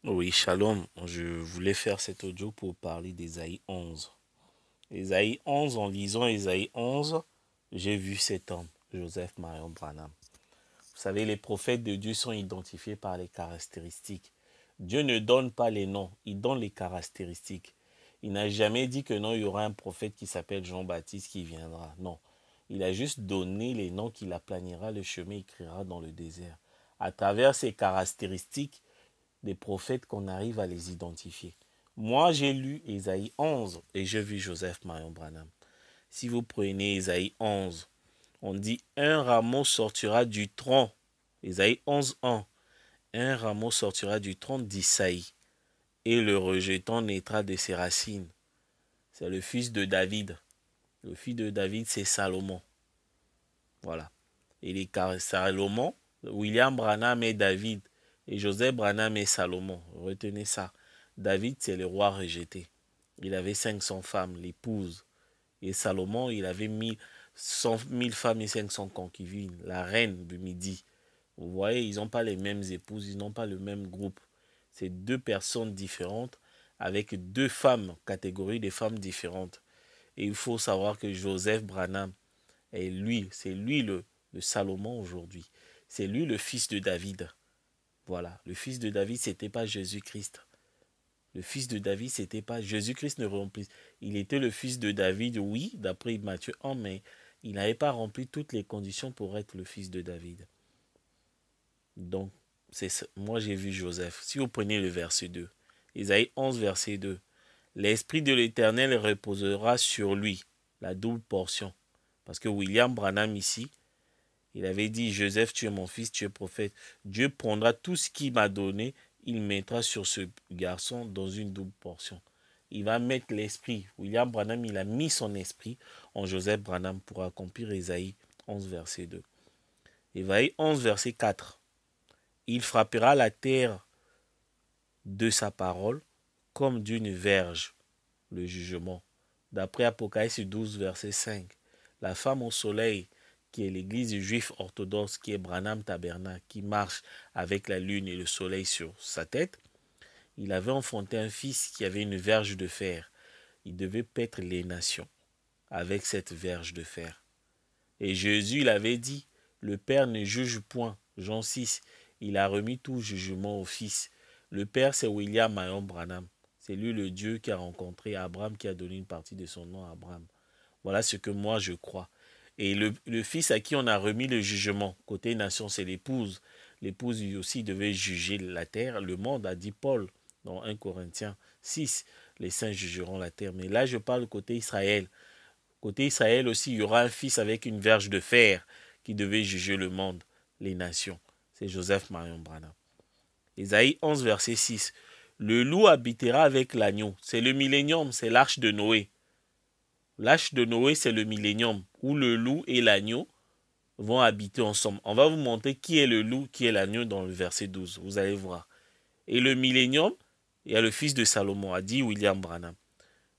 Oui, shalom. Je voulais faire cet audio pour parler d'Ésaïe 11. Ésaïe 11, en lisant Ésaïe 11, j'ai vu cet homme, Joseph Marion Branham. Vous savez, les prophètes de Dieu sont identifiés par les caractéristiques. Dieu ne donne pas les noms, il donne les caractéristiques. Il n'a jamais dit que non, il y aura un prophète qui s'appelle Jean-Baptiste qui viendra. Non. Il a juste donné les noms qu'il aplanira le chemin, écrira dans le désert. À travers ces caractéristiques, des prophètes qu'on arrive à les identifier. Moi, j'ai lu Ésaïe 11 et j'ai vu Joseph Marion Branham. Si vous prenez Ésaïe 11, on dit un rameau sortira du tronc. Ésaïe 11, 1. Un rameau sortira du tronc d'Isaïe et le rejetant naîtra de ses racines. C'est le fils de David. Le fils de David, c'est Salomon. Voilà. Et les Salomon, William Branham et David, et Joseph Branham et Salomon. Retenez ça. David, c'est le roi rejeté. Il avait 500 femmes, l'épouse. Et Salomon, il avait 1000 femmes et 500 concubines, la reine du Midi. Vous voyez, ils n'ont pas les mêmes épouses, ils n'ont pas le même groupe. C'est deux personnes différentes avec deux femmes, catégories de femmes différentes. Et il faut savoir que Joseph Branham, et lui, c'est lui le Salomon aujourd'hui. C'est lui le fils de David. Voilà, le fils de David, c'était pas Jésus-Christ. Le fils de David, c'était pas Jésus-Christ ne remplit. Il était le fils de David, oui, d'après Matthieu 1, mais il n'avait pas rempli toutes les conditions pour être le fils de David. Donc, moi j'ai vu Joseph. Si vous prenez le verset 2, Isaïe 11, verset 2, l'Esprit de l'Éternel reposera sur lui, la double portion. Parce que William Branham ici, il avait dit, Joseph, tu es mon fils, tu es prophète. Dieu prendra tout ce qu'il m'a donné, il mettra sur ce garçon dans une double portion. Il va mettre l'esprit. William Branham, il a mis son esprit en Joseph Branham pour accomplir Ésaïe 11, verset 2. Ésaïe 11, verset 4. Il frappera la terre de sa parole comme d'une verge, le jugement. D'après Apocalypse 12, verset 5. La femme au soleil, qui est l'église juive orthodoxe, qui est Branham Tabernacle, qui marche avec la lune et le soleil sur sa tête, il avait enfanté un fils qui avait une verge de fer. Il devait paître les nations avec cette verge de fer. Et Jésus, il avait dit, le Père ne juge point. Jean 6, il a remis tout jugement au Fils. Le Père, c'est William Marion Branham. C'est lui le Dieu qui a rencontré Abraham, qui a donné une partie de son nom à Abraham. Voilà ce que moi je crois. Et le fils à qui on a remis le jugement, côté nation, c'est l'épouse. L'épouse lui aussi devait juger la terre. Le monde a dit Paul dans 1 Corinthiens 6. Les saints jugeront la terre. Mais là, je parle côté Israël. Côté Israël aussi, il y aura un fils avec une verge de fer qui devait juger le monde, les nations. C'est Joseph Marion Branham. Ésaïe 11, verset 6. Le loup habitera avec l'agneau. C'est le millénium, c'est l'arche de Noé. L'arche de Noé, c'est le millénium où le loup et l'agneau vont habiter ensemble. On va vous montrer qui est le loup, qui est l'agneau dans le verset 12. Vous allez voir. Et le millénium, il y a le fils de Salomon, a dit William Branham.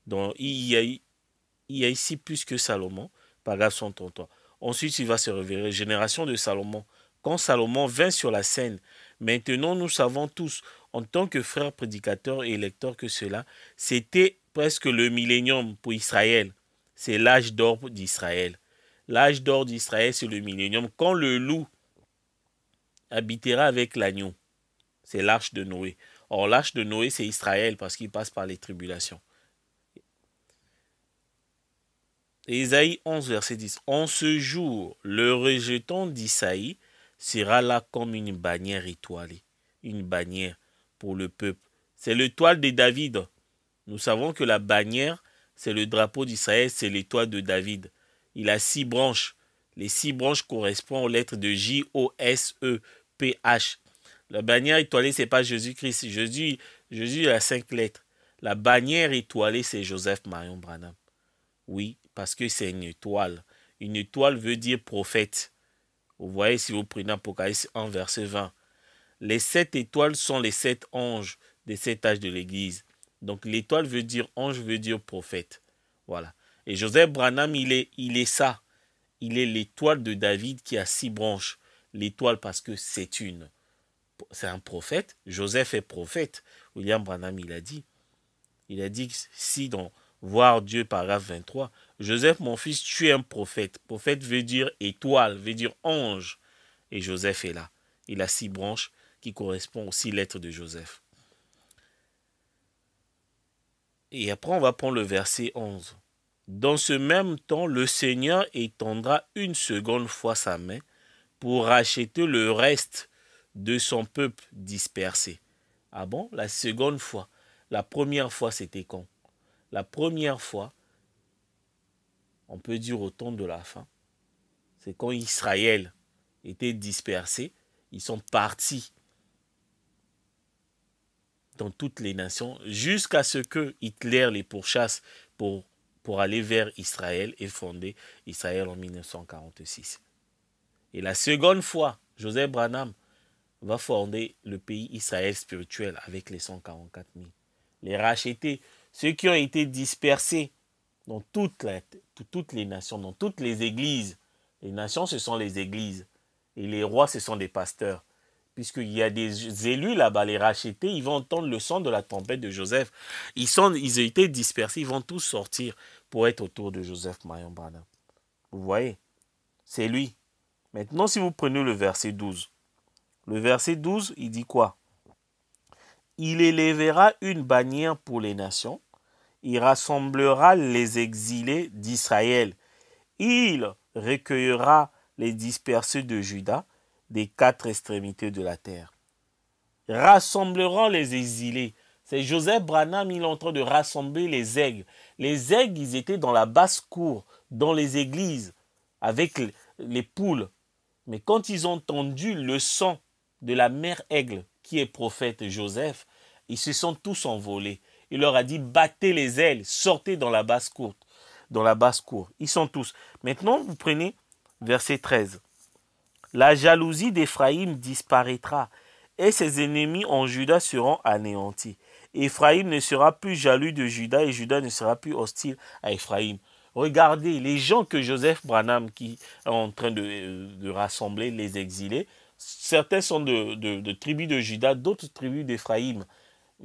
Donc, il y a ici plus que Salomon, paragraphe 133. Ensuite, il va se révéler, génération de Salomon. Quand Salomon vint sur la scène, maintenant nous savons tous, en tant que frères prédicateurs et lecteurs, que cela, c'était presque le millénium pour Israël. C'est l'âge d'or d'Israël. L'âge d'or d'Israël, c'est le millénium. Quand le loup habitera avec l'agneau, c'est l'arche de Noé. Or, l'arche de Noé, c'est Israël parce qu'il passe par les tribulations. Ésaïe 11, verset 10. En ce jour, le rejeton d'Isaïe sera là comme une bannière étoilée. Une bannière pour le peuple. C'est l'étoile de David. Nous savons que la bannière, c'est le drapeau d'Israël, c'est l'étoile de David. Il a 6 branches. Les 6 branches correspondent aux lettres de J-O-S-E-P-H. La bannière étoilée, ce n'est pas Jésus-Christ. Jésus a 5 lettres. La bannière étoilée, c'est Joseph Marion Branham. Oui, parce que c'est une étoile. Une étoile veut dire prophète. Vous voyez si vous prenez Apocalypse 1, verset 20. Les 7 étoiles sont les 7 anges des 7 âges de l'Église. Donc l'étoile veut dire ange, veut dire prophète. Voilà. Et Joseph Branham, il est ça. Il est l'étoile de David qui a 6 branches. L'étoile parce que c'est une. c'est un prophète. Joseph est prophète. William Branham, il a dit que si dans Voir Dieu, paragraphe 23, Joseph, mon fils, tu es un prophète. Prophète veut dire étoile, veut dire ange. Et Joseph est là. Il a 6 branches qui correspondent aux 6 lettres de Joseph. Et après, on va prendre le verset 11. Dans ce même temps, le Seigneur étendra une seconde fois sa main pour racheter le reste de son peuple dispersé. Ah bon? La seconde fois. La première fois, c'était quand? La première fois, on peut dire au temps de la fin, c'est quand Israël était dispersé. Ils sont partis dans toutes les nations jusqu'à ce que Hitler les pourchasse pour aller vers Israël et fonder Israël en 1946. Et la seconde fois, Joseph Branham va fonder le pays Israël spirituel avec les 144 000. Les racheter, ceux qui ont été dispersés dans toutes les nations, dans toutes les églises. Les nations, ce sont les églises. Et les rois, ce sont des pasteurs. Puisqu'il y a des élus là-bas, les rachetés, ils vont entendre le son de la trompette de Joseph. Ils ont été dispersés, ils vont tous sortir pour être autour de Joseph Marion Branham. Vous voyez? C'est lui. Maintenant, si vous prenez le verset 12. Le verset 12, il dit quoi? Il élèvera une bannière pour les nations. Il rassemblera les exilés d'Israël. Il recueillera les dispersés de Juda des 4 extrémités de la terre. Rassembleront les exilés. C'est Joseph Branham, il est en train de rassembler les aigles. Les aigles, ils étaient dans la basse-cour, dans les églises, avec les poules. Mais quand ils ont entendu le son de la mère aigle, qui est prophète Joseph, ils se sont tous envolés. Il leur a dit, battez les ailes, sortez dans la basse-cour. Dans la basse-cour. Ils sont tous. Maintenant, vous prenez verset 13. La jalousie d'Éphraïm disparaîtra et ses ennemis en Juda seront anéantis. Éphraïm ne sera plus jaloux de Juda et Juda ne sera plus hostile à Éphraïm. Regardez, les gens que Joseph Branham qui est en train de rassembler, les exilés, certains sont de tribus de Juda, d'autres tribus d'Éphraïm.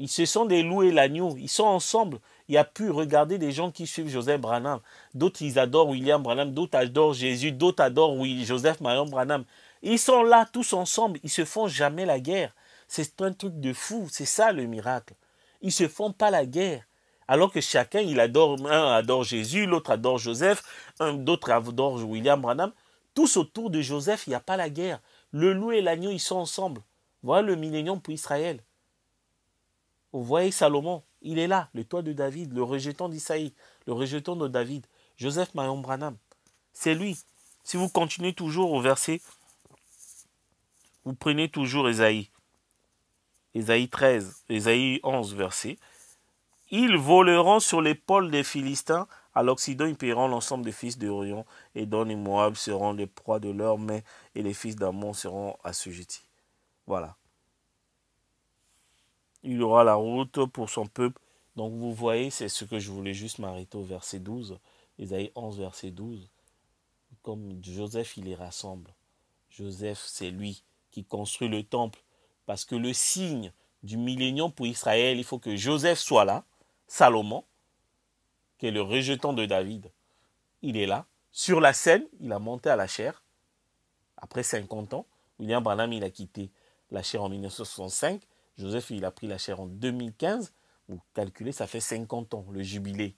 Ce sont des loups et l'agneau, ils sont ensemble. Il y a pu regarder des gens qui suivent Joseph Branham. D'autres, ils adorent William Branham, d'autres adorent Jésus, d'autres adorent Joseph Marion Branham. Ils sont là tous ensemble, ils se font jamais la guerre. C'est un truc de fou, c'est ça le miracle. Ils se font pas la guerre. Alors que chacun, un adore Jésus, l'autre adore Joseph, d'autres adorent William Branham. Tous autour de Joseph, il n'y a pas la guerre. Le loup et l'agneau, ils sont ensemble. Voilà le millénium pour Israël. Vous voyez Salomon, il est là, le toit de David, le rejeton d'Isaïe, le rejeton de David, Joseph Marion Branham. C'est lui. Si vous continuez toujours au verset, vous prenez toujours Ésaïe 13, Ésaïe 11, verset. Ils voleront sur l'épaule des Philistins, à l'Occident ils paieront l'ensemble des fils d'Orion, et Don et Moab seront les proies de leurs mains, et les fils d'Ammon seront assujettis. Voilà. Il aura la route pour son peuple. Donc vous voyez, c'est ce que je voulais juste m'arrêter au verset 12. Ésaïe 11, verset 12. Comme Joseph, il les rassemble. Joseph, c'est lui qui construit le temple. Parce que le signe du millénium pour Israël, il faut que Joseph soit là. Salomon, qui est le rejeton de David, il est là. Sur la scène, il a monté à la chair. Après 50 ans, William Branham, il a quitté la chair en 1965. Joseph, il a pris la chair en 2015. Vous calculez, ça fait 50 ans, le jubilé.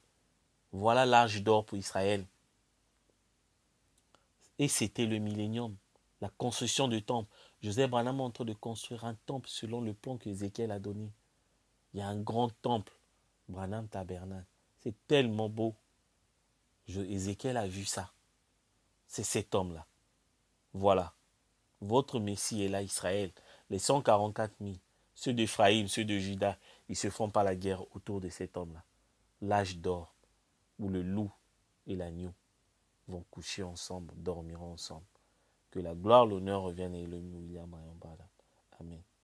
Voilà l'âge d'or pour Israël. Et c'était le millénium, la construction du temple. Joseph Branham est en train de construire un temple selon le plan qu'Ézéchiel a donné. Il y a un grand temple, Branham Tabernacle. C'est tellement beau. Ézéchiel a vu ça. C'est cet homme-là. Voilà. Votre Messie est là, Israël. Les 144 000. Ceux d'Éphraïm, ceux de Juda, ils ne se font pas la guerre autour de cet homme-là. L'âge d'or, où le loup et l'agneau vont coucher ensemble, dormiront ensemble. Que la gloire, l'honneur reviennent à Elohim William Marion Branham. Amen.